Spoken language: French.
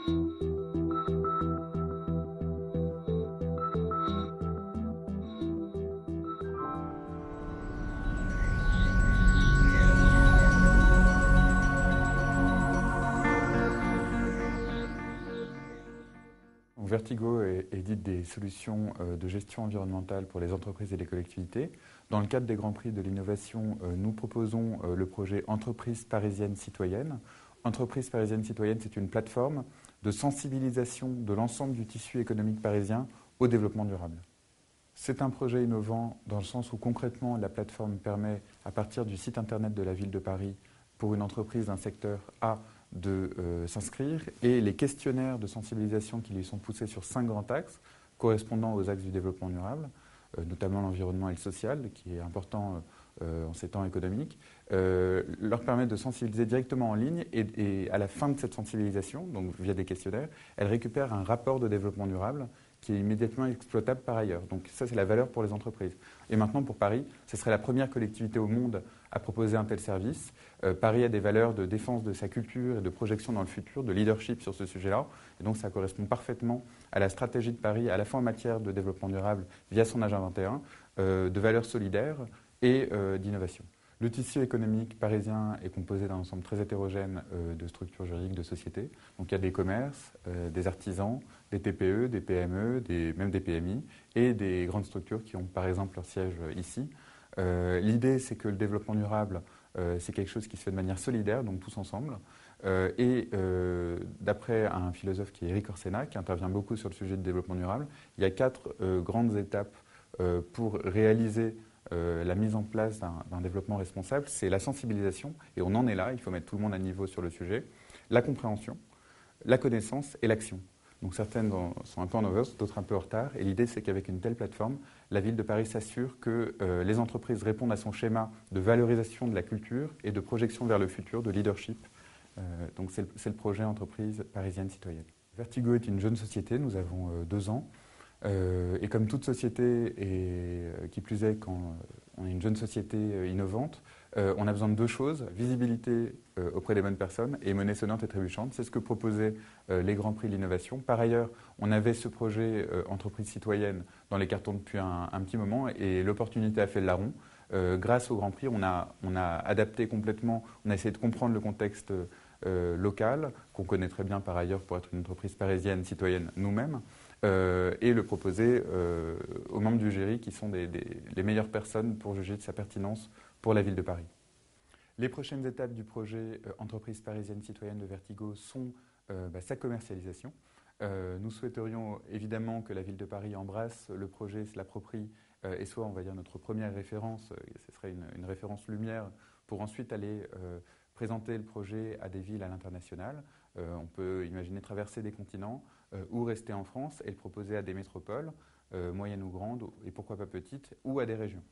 Vertigo édite des solutions de gestion environnementale pour les entreprises et les collectivités. Dans le cadre des Grands Prix de l'innovation, nous proposons le projet Entreprise parisienne citoyenne. Entreprise parisienne citoyenne, c'est une plateforme de sensibilisation de l'ensemble du tissu économique parisien au développement durable. C'est un projet innovant dans le sens où concrètement la plateforme permet, à partir du site internet de la ville de Paris, pour une entreprise d'un secteur A, de s'inscrire, et les questionnaires de sensibilisation qui lui sont poussés sur 5 grands axes correspondant aux axes du développement durable, notamment l'environnement et le social, qui est important en ces temps économiques, leur permettent de sensibiliser directement en ligne et à la fin de cette sensibilisation, donc via des questionnaires, elles récupèrent un rapport de développement durable qui est immédiatement exploitable par ailleurs. Donc ça, c'est la valeur pour les entreprises. Et maintenant, pour Paris, ce serait la première collectivité au monde à proposer un tel service. Paris a des valeurs de défense de sa culture et de projection dans le futur, de leadership sur ce sujet-là. Et donc ça correspond parfaitement à la stratégie de Paris, à la fois en matière de développement durable via son Agenda 21, de valeurs solidaires et d'innovation. Le tissu économique parisien est composé d'un ensemble très hétérogène de structures juridiques, de sociétés. Donc il y a des commerces, des artisans, des TPE, des PME, même des PMI et des grandes structures qui ont par exemple leur siège ici. L'idée, c'est que le développement durable, c'est quelque chose qui se fait de manière solidaire, donc tous ensemble. D'après un philosophe qui est Eric Orsena, qui intervient beaucoup sur le sujet du développement durable, il y a 4 grandes étapes pour réaliser la mise en place d'un développement responsable. C'est la sensibilisation, et on en est là, il faut mettre tout le monde à niveau sur le sujet, la compréhension, la connaissance et l'action. Donc certaines sont un peu en avance, d'autres un peu en retard. Et l'idée, c'est qu'avec une telle plateforme, la ville de Paris s'assure que les entreprises répondent à son schéma de valorisation de la culture et de projection vers le futur, de leadership. Donc c'est le projet Entreprise parisienne citoyenne. Vertigo est une jeune société, nous avons 2 ans. Et comme toute société, et qui plus est quand on est une jeune société innovante, on a besoin de 2 choses, visibilité auprès des bonnes personnes et monnaie sonnante et trébuchante. C'est ce que proposaient les Grands Prix de l'innovation. Par ailleurs, on avait ce projet entreprise citoyenne dans les cartons depuis un petit moment et l'opportunité a fait le larron. Grâce au Grand Prix, on a adapté complètement, on a essayé de comprendre le contexte local, qu'on connaît très bien par ailleurs pour être une entreprise parisienne citoyenne nous-mêmes, et le proposer aux membres du jury qui sont les meilleures personnes pour juger de sa pertinence pour la ville de Paris. Les prochaines étapes du projet Entreprise parisienne citoyenne de Vertigo sont sa commercialisation. Nous souhaiterions évidemment que la ville de Paris embrasse le projet, se l'approprie et soit, on va dire, notre première référence. Ce serait une référence lumière pour ensuite aller présenter le projet à des villes à l'international. On peut imaginer traverser des continents ou rester en France et le proposer à des métropoles, moyennes ou grandes, et pourquoi pas petites, ou à des régions.